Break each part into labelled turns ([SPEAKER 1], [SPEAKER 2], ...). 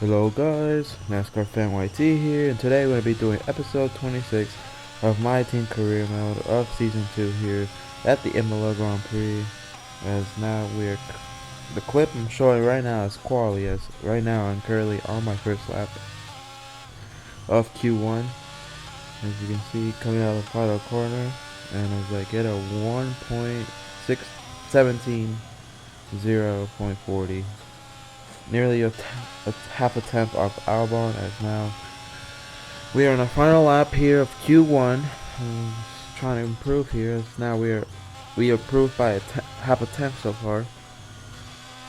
[SPEAKER 1] Hello guys, NASCAR Fan YT here, and today we're going to be doing episode 26 of my team career mode of season 2 here at the Imola Grand Prix. As now the clip I'm showing right now is quality, as right now I'm currently on my first lap of Q1. As you can see, coming out of the final corner, and as I get a 1.617 to 0.40, nearly a half a tenth off Albon. As now we are on the final lap here of Q1. Trying to improve here. As now we improved by half a tenth so far.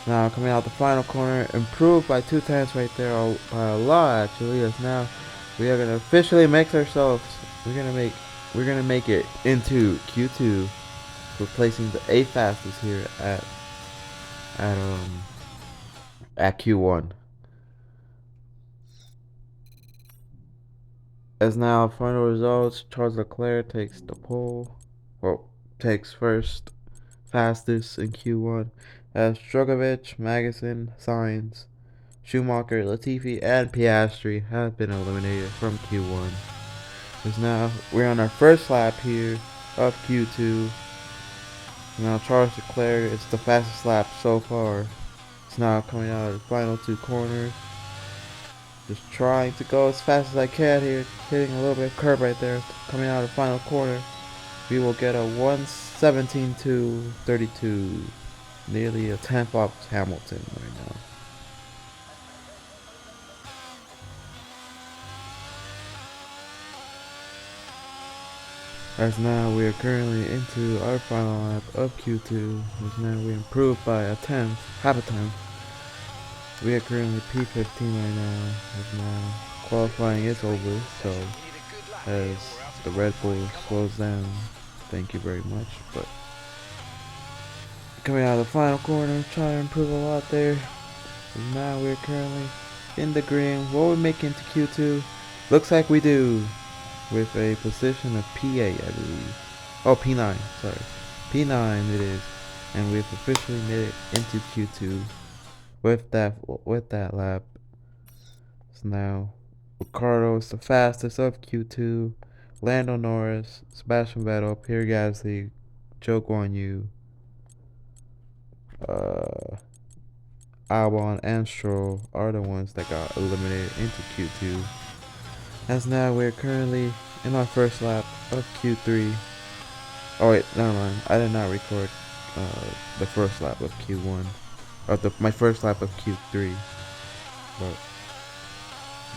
[SPEAKER 1] Now coming out the final corner, improved by 2 tenths right there, by a lot actually. As now we are gonna officially make ourselves. We're gonna make it into Q2, replacing the 8 fastest here at um at Q1. As now final results, Charles Leclerc takes the pole, well, takes first fastest in Q1, as Drogovic, Magnussen, Sainz, Schumacher, Latifi, and Piastri have been eliminated from Q1. As now we're on our first lap here of Q2. Now Charles Leclerc is the fastest lap so far. It's now coming out of the final 2 corners. Just trying to go as fast as I can here, hitting a little bit of curb right there, coming out of the final corner. We will get a 117 to 32, nearly a tenth off Hamilton right now. As now we are currently into our final lap of Q2, as now we improved by a tenth, half a tenth. We are currently P15 right now, as now qualifying is over, so as the Red Bull slows down, thank you very much, but coming out of the final corner, trying to improve a lot there. And now we're currently in the green. Will we make into Q2? Looks like we do, with a position of P8, I believe. Oh, P9, sorry. P9 it is. And we've officially made it into Q2 with that lap. So now Ricardo is the fastest of Q2. Lando Norris, Sebastian Vettel, Pierre Gasly, Zhou Guan Yu, uh, Albon, and Stroll are the ones that got eliminated into Q2. As now we're currently in our first lap of Q3. Oh wait, never mind. I did not record the first lap of Q1, or my first lap of Q3, but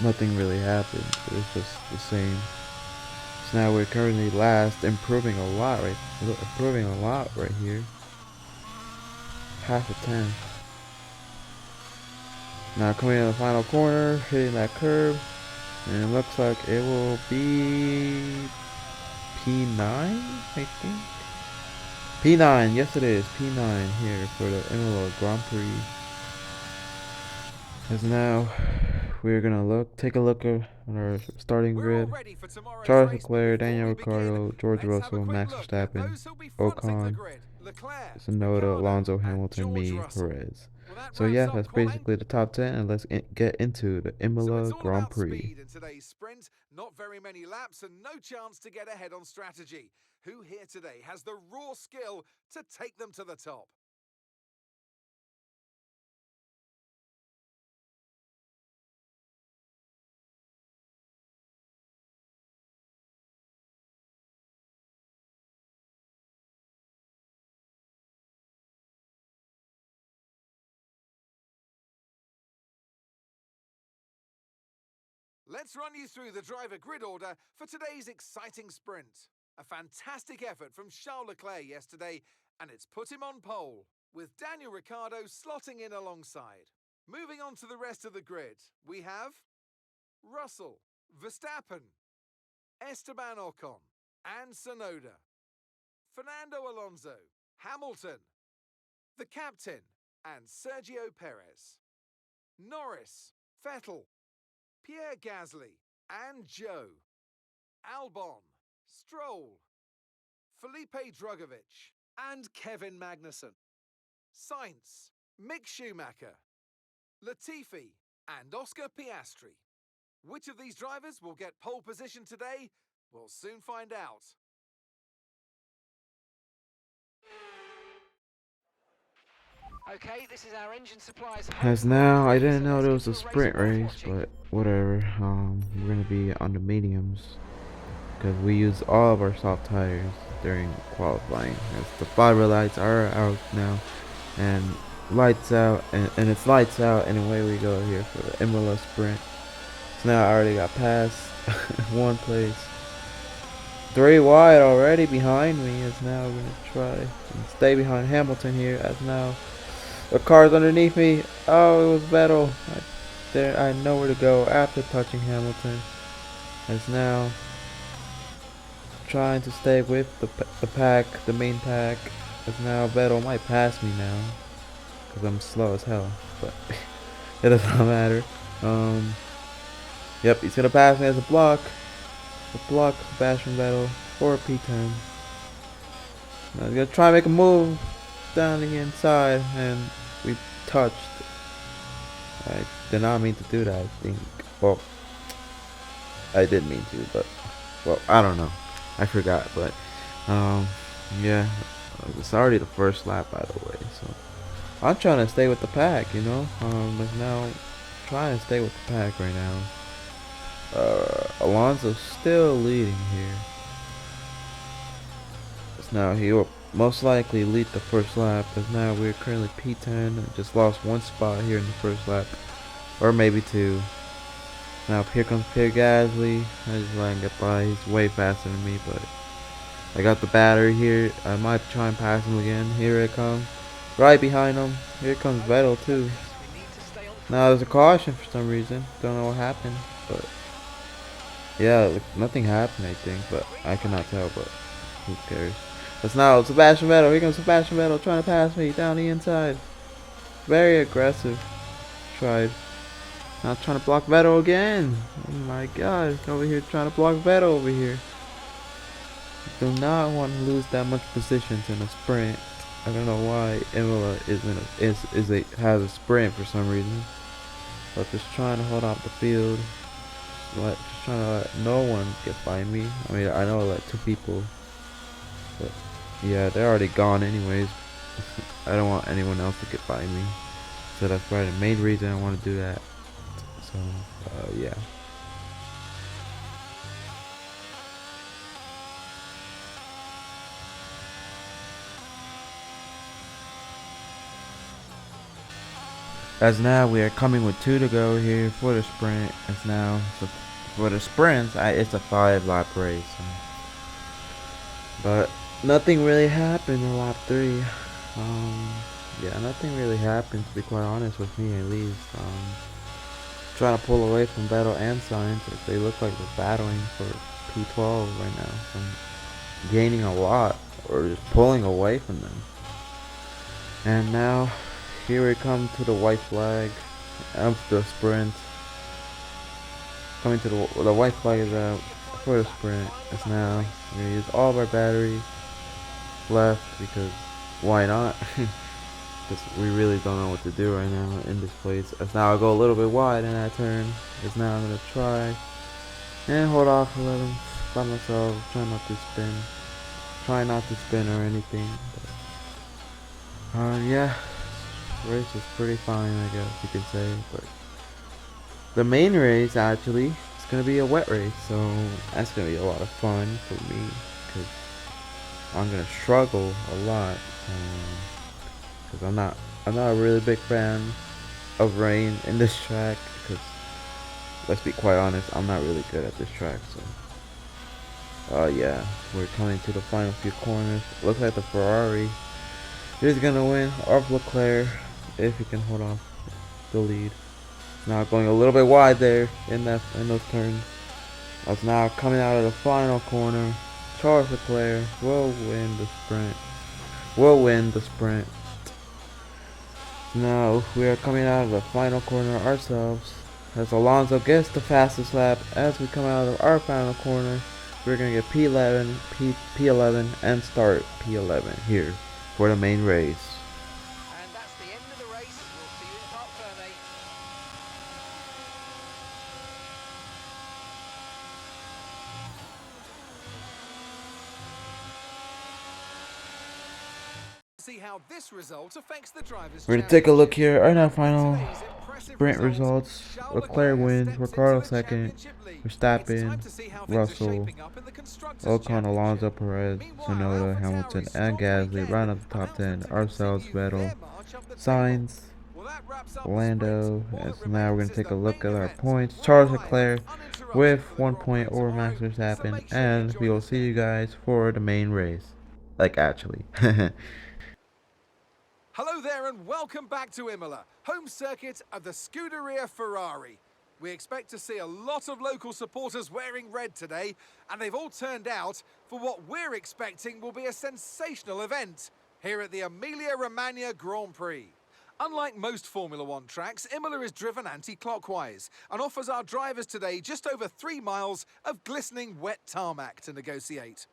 [SPEAKER 1] nothing really happened. It was just the same. So now we're currently last, improving a lot right here. Half a 10. Now coming in the final corner, hitting that curve, and it looks like it will be P9, I think. P9, yes it is, P9 here for the Imola Grand Prix. As now we're gonna take a look at our starting grid. Charles Leclerc, Daniel Ricciardo, George Russell, Max Verstappen, Ocon, Tsunoda, Alonso, Hamilton, me, Perez. So yeah, that's basically the top 10, and let's get into the Imola Grand Prix.
[SPEAKER 2] Speed in today's sprint, not very many laps and no chance to get ahead on strategy. Who here today has the raw skill to take them to the top? Let's run you through the driver grid order for today's exciting sprint. A fantastic effort from Charles Leclerc yesterday, and it's put him on pole, with Daniel Ricciardo slotting in alongside. Moving on to the rest of the grid, we have Russell, Verstappen, Esteban Ocon, and Tsunoda. Fernando Alonso, Hamilton, the captain, and Sergio Perez. Norris, Vettel, Pierre Gasly, and Zhou. Albon, Stroll, Felipe Drugovich, and Kevin Magnussen. Sainz, Mick Schumacher, Latifi, and Oscar Piastri. Which of these drivers will get pole position today? We'll soon find out.
[SPEAKER 3] Okay, this is our engine supplies.
[SPEAKER 1] As now, I didn't know there was a sprint race, but whatever. We're gonna be on the mediums because we use all of our soft tires during qualifying. As the fiber lights are out now, and lights out, and it's lights out, and away we go here for the Imola sprint. So now I already got past one place. 3 wide already behind me. As now we're gonna try and stay behind Hamilton here. As now the car's underneath me. Oh, it was Vettel. I had nowhere to go after touching Hamilton. As now trying to stay with the pack, the main pack. As now Vettel might pass me now because I'm slow as hell, but it doesn't matter. Yep, he's gonna pass me as a block. A block Sebastian Vettel for a P10. Now he's gonna try and make a move down the inside, and we touched. I did not mean to do that, I think. Well, I did mean to, but well, I don't know. I forgot, but yeah, it's already the first lap, by the way. So I'm trying to stay with the pack, you know. But now trying to stay with the pack right now. Alonso's still leading here. So now he will most likely lead the first lap, as now we're currently P10 and just lost 1 spot here in the first lap, or maybe 2. Now here comes Pierre Gasly. I just let him get by. He's way faster than me, but I got the battery here. I might try and pass him again. Here it comes, right behind him. Here comes Vettel too. Now there's a caution for some reason. Don't know what happened, but yeah, nothing happened, I think, but I cannot tell, but who cares. But now Sebastian Vettel. Here comes Sebastian Vettel trying to pass me down the inside. Very aggressive. Tried. Now trying to block Vettel again. Oh my god. Over here trying to block Vettel over here. Do not want to lose that much positions in a sprint. I don't know why Imola has a sprint for some reason. But just trying to hold off the field. Just trying to let no one get by me. I mean, I know like 2 people, but yeah, they're already gone anyways. I don't want anyone else to get by me, so that's probably the main reason I want to do that. So yeah. As now we are coming with 2 to go here for the sprint. As now for the sprints, it's a 5 lap race. But nothing really happened in lap 3. Yeah, nothing really happened, to be quite honest with me at least. Trying to pull away from Vettel and Sainz, as they look like they're battling for P12 right now. So I'm gaining a lot, or just pulling away from them. And now here we come to the white flag of the sprint. Coming to the white flag is out for the sprint. It's now we're gonna use all of our battery left, because why not? Because we really don't know what to do right now in this place. As now I'll go a little bit wide in that turn. As now I'm gonna try and hold off 11 by myself. Try not to spin. Try not to spin or anything. But, yeah, race was pretty fine, I guess you could say. But the main race actually is gonna be a wet race, so that's gonna be a lot of fun for me, because I'm gonna struggle a lot. Because I'm not a really big fan of rain in this track, because let's be quite honest, I'm not really good at this track. So yeah, we're coming to the final few corners. Looks like the Ferrari is gonna win, or Leclerc, if he can hold off the lead. Now going a little bit wide there in those turns. As now coming out of the final corner, Charles Leclerc will win the sprint. Now we are coming out of the final corner ourselves, as Alonso gets the fastest lap. As we come out of our final corner, we're gonna get P11, P11, and start P11 here for the main race.
[SPEAKER 3] And that's the end of the race. We'll see you in Parc Fermé.
[SPEAKER 2] See how this result affects the drivers'
[SPEAKER 1] We're gonna take a look
[SPEAKER 2] championship.
[SPEAKER 1] here. Right now,
[SPEAKER 2] With
[SPEAKER 1] final
[SPEAKER 2] today's impressive
[SPEAKER 1] sprint
[SPEAKER 2] result,
[SPEAKER 1] results.
[SPEAKER 2] Charles
[SPEAKER 1] Leclerc
[SPEAKER 2] Leclerc
[SPEAKER 1] wins.
[SPEAKER 2] steps into
[SPEAKER 1] Ricardo
[SPEAKER 2] the
[SPEAKER 1] second.
[SPEAKER 2] championship lead. It's
[SPEAKER 1] Verstappen,
[SPEAKER 2] time to see how things are
[SPEAKER 1] Russell,
[SPEAKER 2] shaping up in the Constructors'
[SPEAKER 1] Ocon, Alonso,
[SPEAKER 2] Championship.
[SPEAKER 1] Perez,
[SPEAKER 2] Meanwhile,
[SPEAKER 1] Tsunoda, Hamilton,
[SPEAKER 2] AlphaTauri's
[SPEAKER 1] and
[SPEAKER 2] strong
[SPEAKER 1] Gasly
[SPEAKER 2] weekend
[SPEAKER 1] round up the top
[SPEAKER 2] allows them
[SPEAKER 1] 10.
[SPEAKER 2] to
[SPEAKER 1] Ourselves,
[SPEAKER 2] continue
[SPEAKER 1] Vettel,
[SPEAKER 2] their march up the table.
[SPEAKER 1] Sainz,
[SPEAKER 2] Well, that wraps up the sprint.
[SPEAKER 1] Lando.
[SPEAKER 2] All
[SPEAKER 1] And
[SPEAKER 2] that
[SPEAKER 1] so now we're
[SPEAKER 2] remains
[SPEAKER 1] going to
[SPEAKER 2] is
[SPEAKER 1] take
[SPEAKER 2] the
[SPEAKER 1] a look
[SPEAKER 2] main
[SPEAKER 1] at our
[SPEAKER 2] event,
[SPEAKER 1] points.
[SPEAKER 2] running
[SPEAKER 1] Charles
[SPEAKER 2] live
[SPEAKER 1] Leclerc
[SPEAKER 2] and uninterrupted
[SPEAKER 1] with
[SPEAKER 2] for the
[SPEAKER 1] 1
[SPEAKER 2] Grand
[SPEAKER 1] point
[SPEAKER 2] Prix
[SPEAKER 1] over
[SPEAKER 2] tomorrow.
[SPEAKER 1] Max
[SPEAKER 2] So
[SPEAKER 1] Verstappen.
[SPEAKER 2] make sure you
[SPEAKER 1] And we
[SPEAKER 2] join
[SPEAKER 1] will
[SPEAKER 2] us
[SPEAKER 1] see
[SPEAKER 2] then.
[SPEAKER 1] you guys for the main race. Like, actually.
[SPEAKER 2] Hello there and welcome back to Imola, home circuit of the Scuderia Ferrari. We expect to see a lot of local supporters wearing red today, and they've all turned out for what we're expecting will be a sensational event here at the Emilia-Romagna Grand Prix. Unlike most Formula One tracks, Imola is driven anti-clockwise and offers our drivers today just over 3 miles of glistening wet tarmac to negotiate.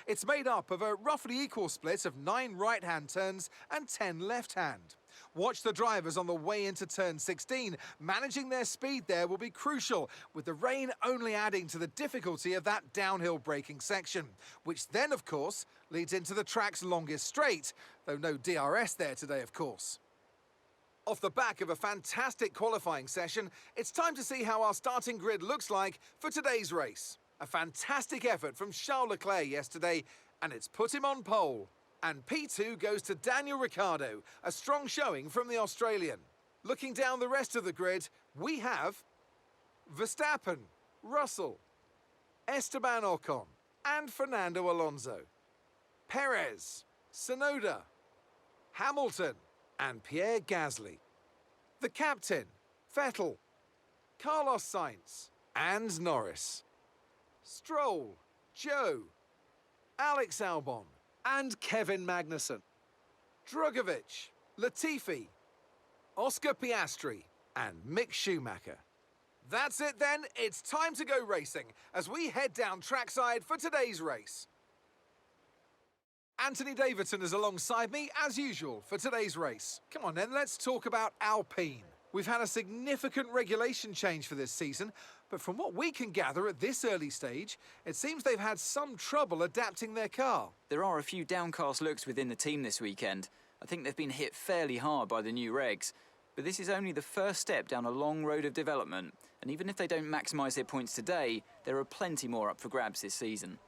[SPEAKER 2] It's made up of a roughly equal split of 9 right-hand turns and 10 left-hand. Watch the drivers on the way into turn 16. Managing their speed there will be crucial, with the rain only adding to the difficulty of that downhill braking section, which then, of course, leads into the track's longest straight, though no DRS there today, of course. Off the back of a fantastic qualifying session, it's time to see how our starting grid looks like for today's race. A fantastic effort from Charles Leclerc yesterday, and it's put him on pole. And P2 goes to Daniel Ricciardo, a strong showing from the Australian. Looking down the rest of the grid, we have Verstappen, Russell, Esteban Ocon, and Fernando Alonso. Perez, Tsunoda, Hamilton, and Pierre Gasly. The captain, Vettel, Carlos Sainz, and Norris. Stroll, Joe, Alex Albon, and Kevin Magnussen. Drugovich, Latifi, Oscar Piastri, and Mick Schumacher. That's it then, it's time to go racing as we head down trackside for today's race. Anthony Davidson is alongside me, as usual, for today's race. Come on then, let's talk about Alpine. We've had a significant regulation change for this season, but from what we can gather at this early stage, it seems they've had some trouble adapting their car.
[SPEAKER 3] There are a few downcast looks within the team this weekend. I think they've been hit fairly hard by the new regs. But this is only the first step down a long road of development, and even if they don't maximise their points today, there are plenty more up for grabs this season.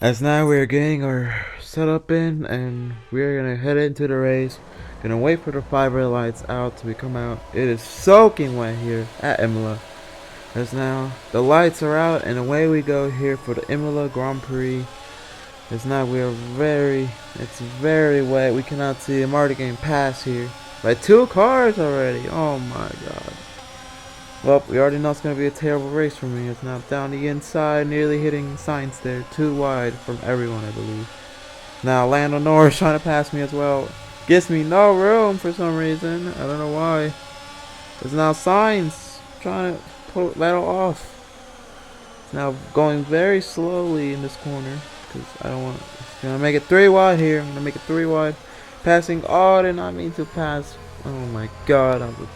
[SPEAKER 1] As now we're getting our setup in, and we're gonna head into the race. Gonna wait for the 5 red lights out till we come out. It is soaking wet here at Imola. As now the lights are out, and away we go here for the Imola Grand Prix. As now it's very wet. We cannot see. I'm already getting passed here by 2 cars already. Oh my god. Well, we already know it's going to be a terrible race for me. It's now down the inside, nearly hitting Sainz there. Too wide from everyone, I believe. Now, Lando Norris trying to pass me as well. Gives me no room for some reason. I don't know why. It's now Sainz trying to pull Vettel off. It's now going very slowly in this corner, because I don't want to. It's going to make it 3 wide here. I'm going to make it 3 wide. Passing. Oh, I did not mean to pass. Oh my god. I was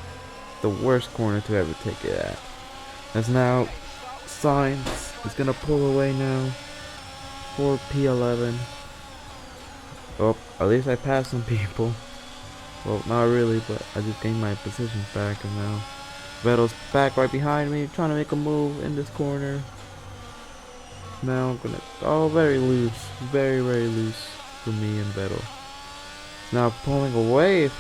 [SPEAKER 1] the worst corner to ever take it at. As now Sainz is gonna pull away now for P11. Oh, at least I passed some people. Well, not really, but I just gained my positions back, and now Vettel's back right behind me, trying to make a move in this corner. Now I'm gonna, oh, very loose, very loose for me and Vettel. Now pulling away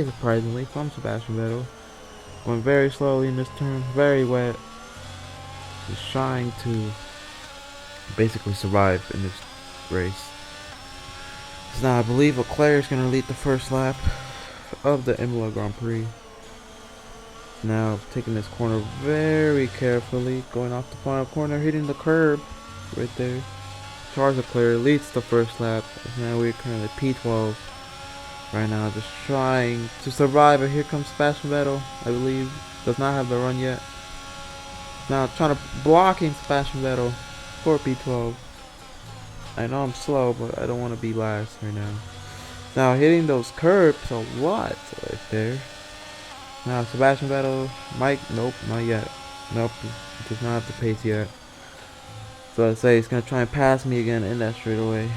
[SPEAKER 1] surprisingly from Sebastian Vettel. Going very slowly in this turn, very wet. Just trying to basically survive in this race. So now I believe Leclerc is going to lead the first lap of the Imola Grand Prix. Now taking this corner very carefully, going off the final corner, hitting the curb right there. Charles Leclerc leads the first lap. Now we're currently P12 right now, just trying to survive. And here comes Sebastian Vettel, I believe. Does not have the run yet. Now trying to blocking Sebastian Vettel for P12. I know I'm slow, but I don't want to be last right now. Now hitting those curbs a lot right there. Now Sebastian Vettel, Mike, nope, not yet. Nope, he does not have the pace yet. So I say he's gonna try and pass me again in that straightaway.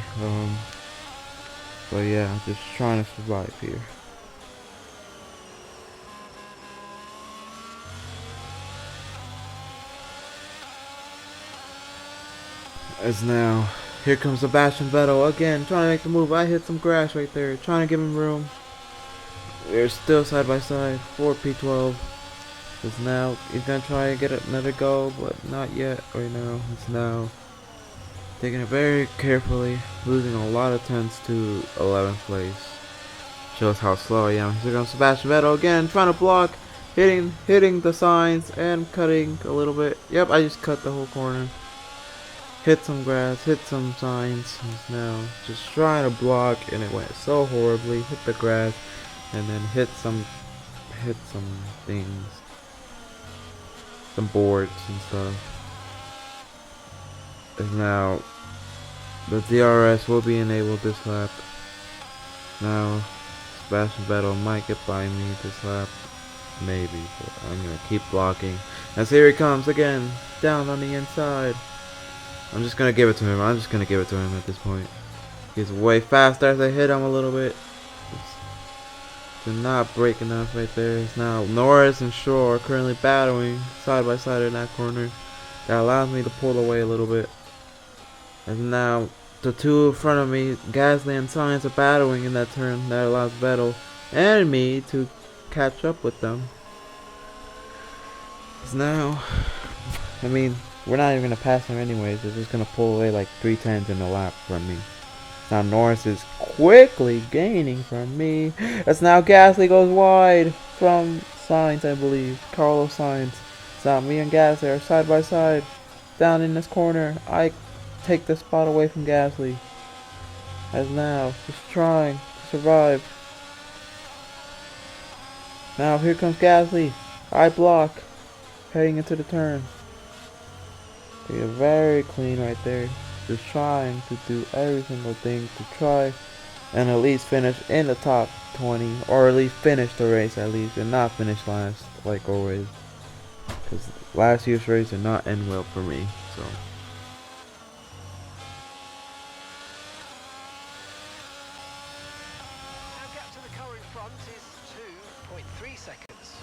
[SPEAKER 1] But yeah, just trying to survive here. As now, here comes Sebastian Vettel again, trying to make the move. I hit some grass right there, trying to give him room. We're still side by side, 4 P12. Is now he's gonna try and get another go, but not yet right now. It's now taking it very carefully, losing a lot of tenths to 11th place. Shows how slow I am. Here comes Sebastian Vettel again, trying to block, hitting the signs and cutting a little bit. Yep, I just cut the whole corner. Hit some grass, hit some signs. He's now just trying to block, and it went so horribly. Hit the grass, and then hit some things, some boards and stuff. And now the DRS will be enabled this lap. Now Sebastian Vettel might get by me this lap, maybe, but I'm gonna keep blocking. As here he comes again, down on the inside. I'm just gonna give it to him. At this point. He's way faster as I hit him a little bit. Did not break enough right there. It's now Norris and Shaw are currently battling side by side in that corner. That allows me to pull away a little bit. And now the two in front of me, Gasly and Sainz, are battling in that turn. That allows Vettel and me to catch up with them. It's now, I mean, we're not even gonna pass him anyways. They're just gonna pull away like 3 tenths in the lap from me. Now Norris is quickly gaining from me. As now Gasly goes wide from Sainz, I believe. Carlos Sainz. It's now me and Gasly are side by side. Down in this corner. I take the spot away from Gasly. As now, just trying to survive. Now here comes Gasly. I block. Heading into the turn. They are very clean right there. Just trying to do every single thing to try and at least finish in the top 20, or at least finish the race at least, and not finish last like always. Because last year's race did not end well for me. So.
[SPEAKER 4] Our gap to the car in front is 2.3 seconds.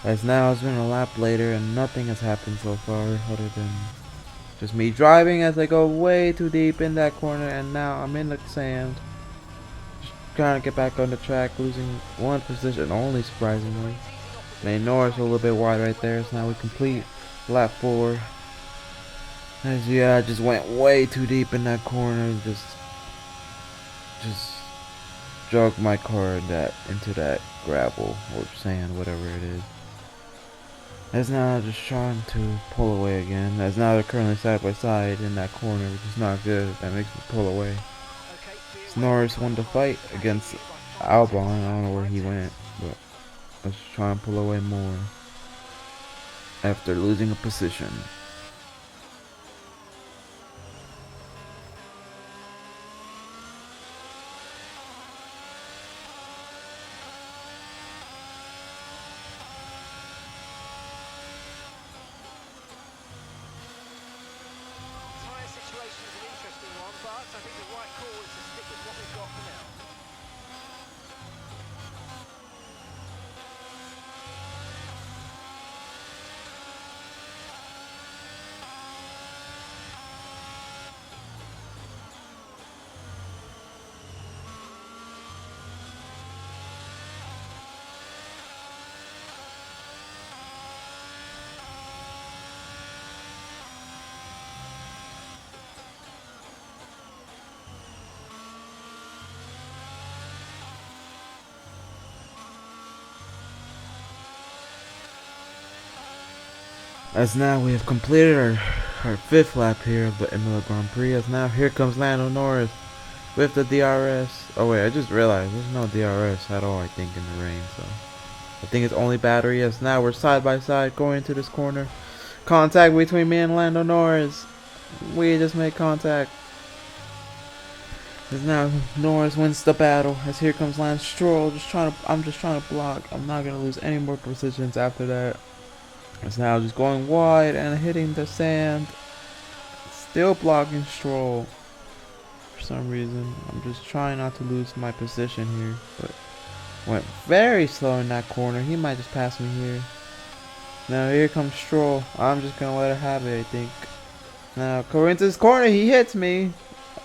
[SPEAKER 1] As now it's been a lap later and nothing has happened so far other than just me driving as I go way too deep in that corner, and now I'm in the sand. Just trying to get back on the track, losing one position only, surprisingly. Made Norris a little bit wide right there, so now we complete lap 4. As yeah, I just went way too deep in that corner, just drug my car into that gravel or sand, whatever it is. As now just trying to pull away again. As now they're currently side by side in that corner, which is not good. That makes me pull away. As Norris won the fight against Albon. I don't know where he went, but let's try and pull away more after losing a position.
[SPEAKER 4] Situation is an interesting one, but I think the right call is to stick with what we've got for now.
[SPEAKER 1] As now we have completed our 5th lap here of the Imola Grand Prix. As now here comes Lando Norris with the DRS. Oh wait, I just realized there's no DRS at all, I think, in the rain. So I think it's only battery. Yes, now we're side by side going into this corner. Contact between me and Lando Norris. We just made contact. As now Norris wins the battle. As here comes Lance Stroll. I'm just trying to block. I'm not gonna lose any more positions after that. As now just going wide and hitting the sand. Still blocking Stroll. For some reason, I'm just trying not to lose my position here, but went very slow in that corner. He might just pass me here. Now here comes Stroll. I'm just gonna let it happen, I think. Now going into this corner, he hits me.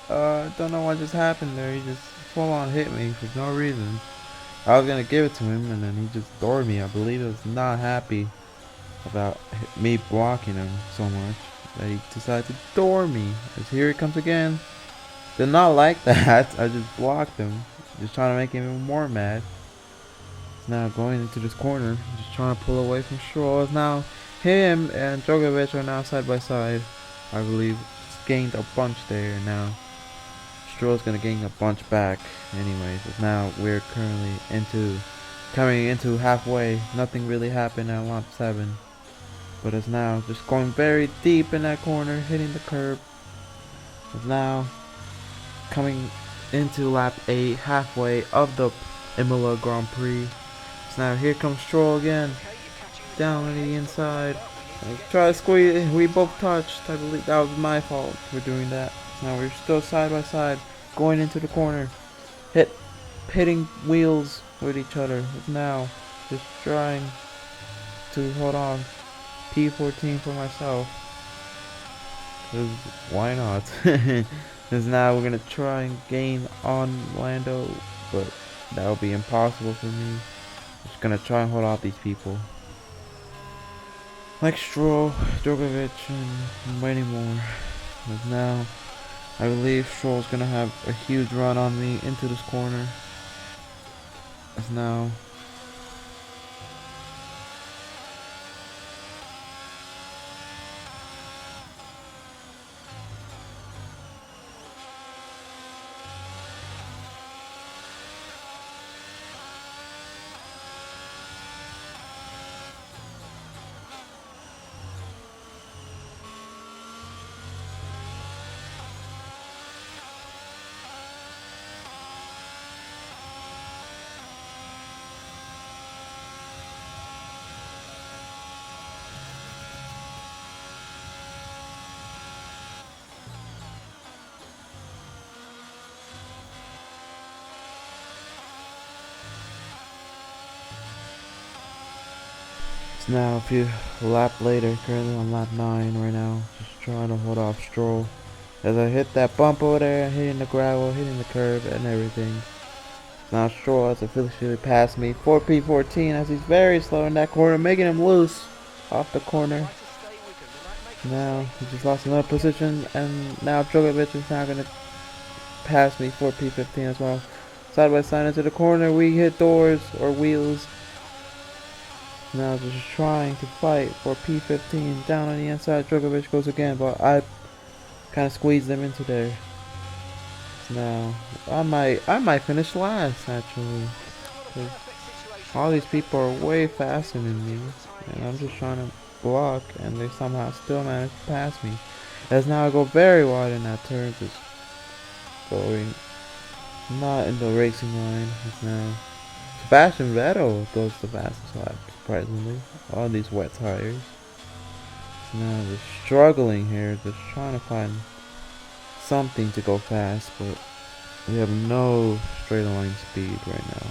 [SPEAKER 1] Don't know what just happened there. He just full on hit me for no reason. I was gonna give it to him, and then he just doored me. I believe he was not happy about me blocking him so much that he decided to door me. As here he comes again. Did not like that. I just blocked him. Just trying to make him even more mad. He's now going into this corner. Just trying to pull away from Stroll. It's now him and Djokovic are now side by side. I believe it's gained a bunch there now. Stroll's gonna gain a bunch back. Anyways, it's now we're currently coming into halfway. Nothing really happened at lap 7. But it's now just going very deep in that corner, hitting the curb. It's now coming into lap 8, halfway of the Imola Grand Prix. So now here comes Stroll again, down on the inside. Try to squeeze. We both touched. I believe that was my fault for doing that. So now we're still side by side, going into the corner, hitting wheels with each other. It's now just trying to hold on. P14 for myself. 'Cause why not? Because now we're gonna try and gain on Lando, but that would be impossible for me. Just gonna try and hold off these people, like Stroll, Djokovic, and many more. But now I believe Stroll's gonna have a huge run on me into this corner. As now a few lap later, currently on lap 9 right now, just trying to hold off Stroll. As I hit that bump over there, hitting the gravel, hitting the curb and everything. Now Stroll has officially passed me for P14 as he's very slow in that corner, making him loose off the corner. Now he just lost another position, and now Djokovic is now going to pass me for P15 as well. Side by side into the corner, we hit doors or wheels. Now just trying to fight for P15 down on the inside. Djokovic goes again, but I kind of squeezed them into there. Now I might finish last actually. All these people are way faster than me, and I'm just trying to block, and they somehow still manage to pass me. As now I go very wide in that turn, just going not in the racing line. As now Sebastian Vettel goes the fastest lap, surprisingly. All these wet tires. Now we're struggling here, just trying to find something to go fast, but we have no straight line speed right now.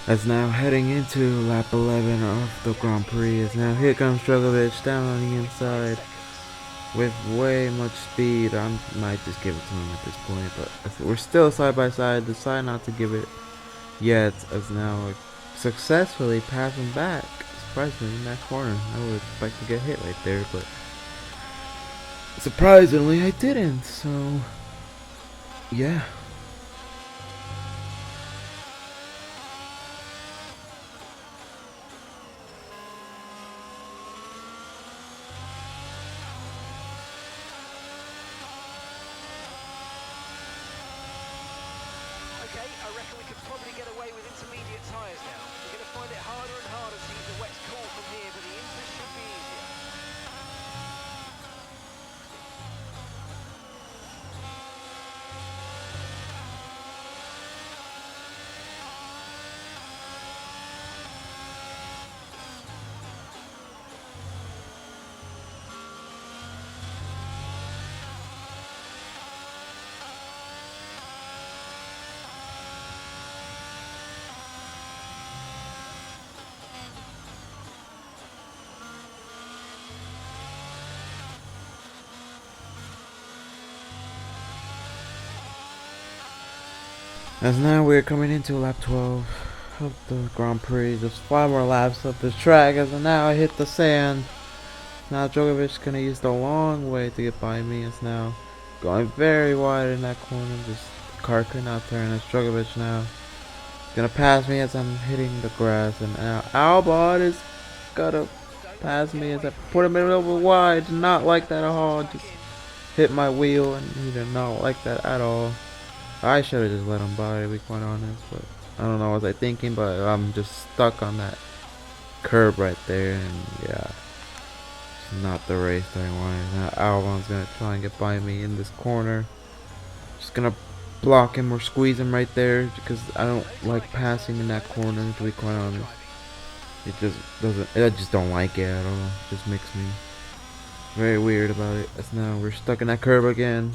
[SPEAKER 1] As now heading into lap 11 of the Grand Prix. As now here comes Djokovic down on the inside with way much speed. I might just give it to him at this point, but we're still side by side. Decide not to give it yet, as now I successfully pass him back. Surprisingly, in that corner, I would expect to get hit right there, but surprisingly I didn't. So yeah. As now we're coming into lap 12 of the Grand Prix. Just 5 more laps of this track. As now I hit the sand. Now Djokovic's gonna use the long way to get by me. It's now going very wide in that corner. Just car could not turn. It's Djokovic now gonna pass me as I'm hitting the grass, and now Albon is gonna pass me as I put him in a little bit wide. Did not like that at all. Just hit my wheel, and he did not like that at all. I should have just let him by, to be quite honest, but I don't know what I was thinking, but I'm just stuck on that curb right there, and yeah, it's not the race that I wanted. Now Albon's gonna try and get by me in this corner. Just gonna block him or squeeze him right there because I don't like passing in that corner, to be quite honest. It just doesn't, I just don't like it at all. It just makes me very weird about it. As now we're stuck in that curb again.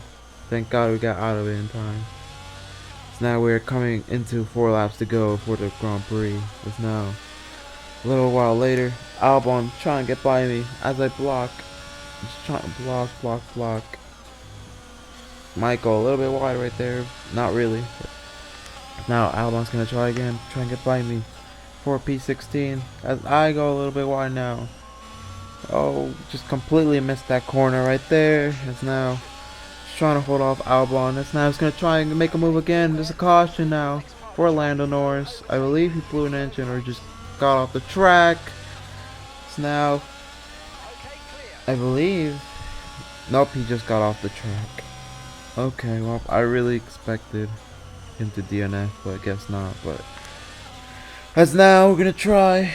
[SPEAKER 1] Thank God we got out of it in time. So now we're coming into 4 laps to go for the Grand Prix. It's now a little while later. Albon trying to get by me as I block. Just trying to block. Might go a little bit wide right there. Not really. But now Albon's gonna try again. Try and get by me for P16 as I go a little bit wide now. Oh, just completely missed that corner right there. It's now trying to hold off Albon. It's now he's gonna try and make a move again. There's a caution now for Lando Norris. I believe he blew an engine or just got off the track. It's now, I believe, nope, he just got off the track. Okay, well, I really expected him to DNF, but I guess not. But as now we're gonna try.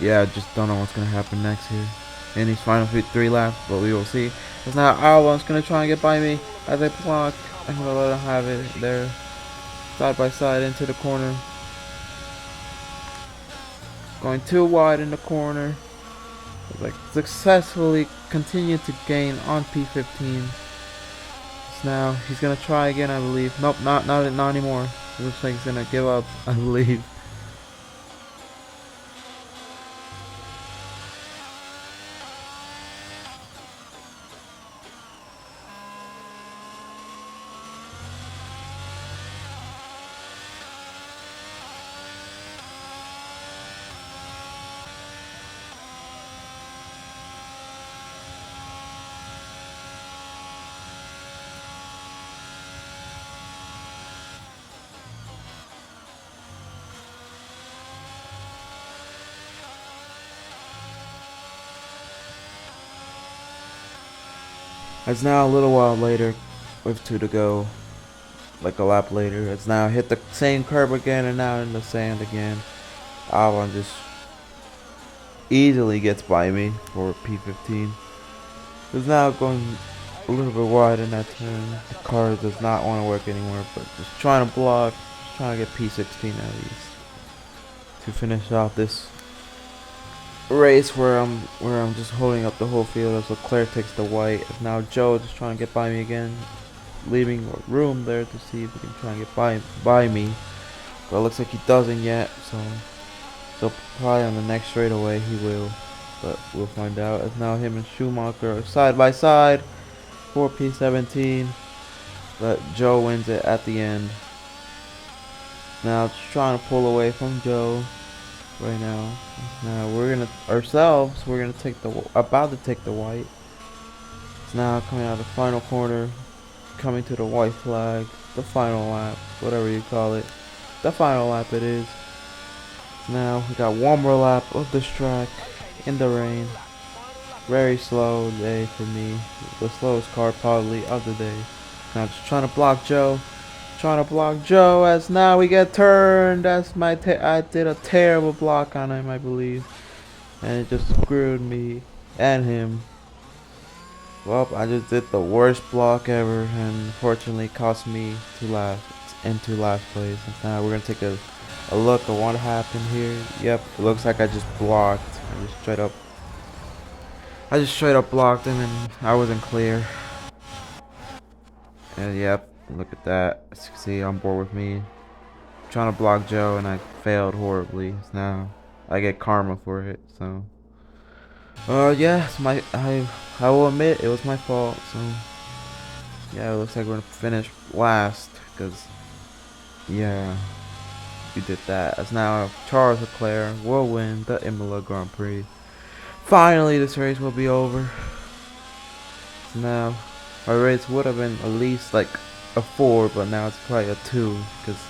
[SPEAKER 1] Yeah, I just don't know what's gonna happen next here in these final 3 laps, but we will see. As now Albon's gonna try and get by me as I block. I'm gonna let him have it there, side by side into the corner. Going too wide in the corner. Like successfully continue to gain on P15. So now he's gonna try again, I believe. Nope, not anymore. It looks like he's gonna give up, I believe. It's now a little while later, with 2 to go, like a lap later. It's now hit the same curb again and now in the sand again. Albon just easily gets by me for P15. It's now going a little bit wide in that turn. The car does not want to work anymore, but just trying to block, just trying to get P16 at least to finish off this race where I'm just holding up the whole field as Leclerc takes the white. Now Joe just trying to get by me again, leaving room there to see if he can try and get by me, but it looks like he doesn't yet. So probably on the next straightaway he will, but we'll find out. As now him and Schumacher are side by side for P17, but Joe wins it at the end. Now just trying to pull away from Joe right now. Now we're gonna take about to take the white. It's now coming out of the final corner, coming to the white flag, the final lap, whatever you call it. The final lap it is. Now we got 1 more lap of this track in the rain. Very slow day for me. The slowest car probably of the day. Now just trying to block Joe. As now we get turned. That's I did a terrible block on him, I believe, and it just screwed me and him. Well, I just did the worst block ever, and unfortunately cost me into last place. And now we're gonna take a look at what happened here. Yep, it looks like I just blocked. I just straight up blocked him, and I wasn't clear. And yep. Look at that. As you can see, on board with me. Trying to block Joe and I failed horribly. So now I get karma for it. So yeah, I will admit it was my fault. So Yeah, it looks like we're gonna finish last, because, yeah, we did that. As now Charles Leclerc will win the Imola Grand Prix. Finally, this race will be over. So now, our race would have been at least like a 4, but now it's probably a 2, because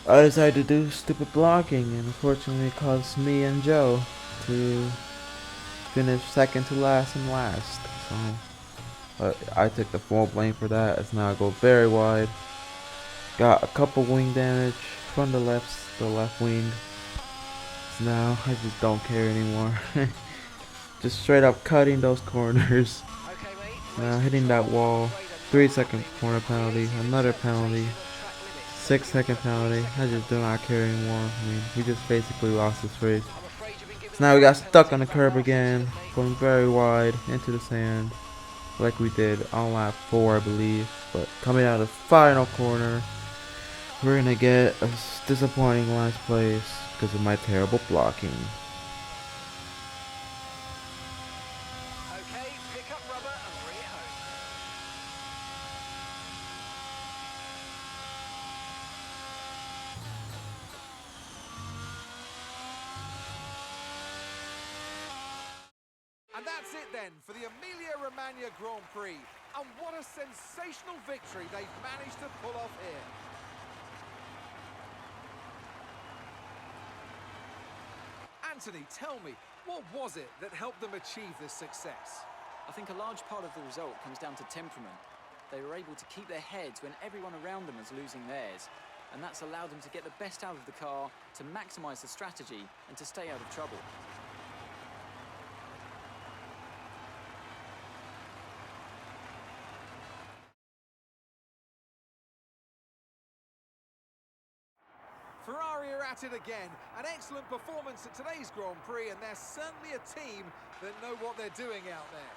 [SPEAKER 1] I decided to do stupid blocking, and unfortunately it caused me and Joe to finish second to last and last. So, but I took the full blame for that, as now I go very wide. Got a couple wing damage from the left wing. So now I just don't care anymore. Just straight up cutting those corners.
[SPEAKER 4] Okay, mate.
[SPEAKER 1] Now hitting that wall. 3-second corner penalty, another penalty, 6-second penalty. I just do not care anymore. I mean, we just basically lost this race. So now we got stuck on the curb again, going very wide into the sand, like we did on lap 4, I believe. But coming out of the final corner, we're gonna get a disappointing last place because of my terrible blocking.
[SPEAKER 4] Okay, pick up rubber and bring it home.
[SPEAKER 2] And that's it then for the Emilia-Romagna Grand Prix. And what a sensational victory they've managed to pull off here. Anthony, tell me, what was it that helped them achieve this success?
[SPEAKER 3] I think a large part of the result comes down to temperament. They were able to keep their heads when everyone around them was losing theirs, and that's allowed them to get the best out of the car, to maximise the strategy, and to stay out of trouble.
[SPEAKER 2] Ferrari are at it again. An excellent performance at today's Grand Prix, and they're certainly a team that know what they're doing out there.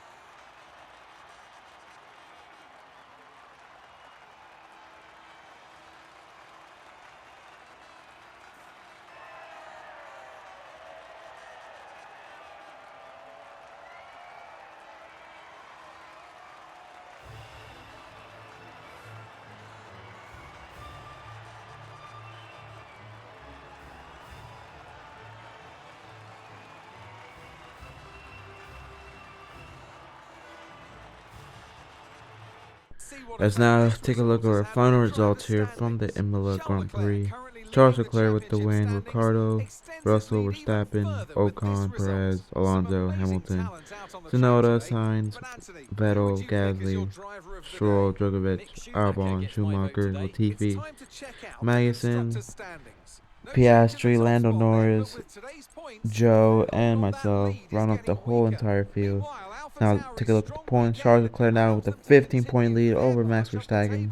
[SPEAKER 1] Let's now take a look at our final results here from the Imola Grand Prix. Charles Leclerc with the win, Ricardo, Russell, Verstappen, Ocon, Perez, Alonso, Hamilton, Tsunoda, Sainz, Vettel, Gasly, Stroll, Drogovic, Albon, Schumacher, Latifi, Magnussen, Piastri, Lando Norris, Joe, and myself round up the whole entire field. Now take a look at the points. Charles Leclerc now with a 15-point lead over Max Verstappen,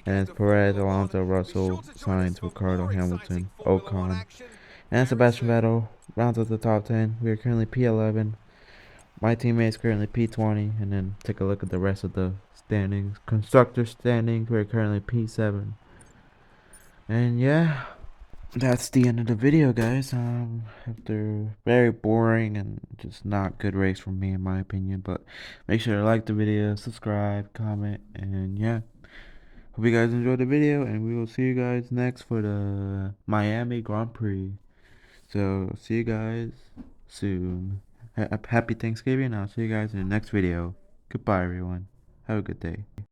[SPEAKER 1] and it's Perez, Alonso, Russell, Sainz, Ricardo, Hamilton, Ocon, and Sebastian Vettel rounds up the top 10. We are currently P11. My teammate is currently P20, and then take a look at the rest of the standings. Constructor standings, we are currently P7. And yeah, that's the end of the video, guys. After very boring and just not good race from me in my opinion, but make sure to like the video, subscribe, comment, and yeah, hope you guys enjoyed the video, and we will see you guys next for the Miami Grand Prix. So see you guys soon. Happy Thanksgiving. I'll see you guys in the next video. Goodbye, everyone. Have a good day.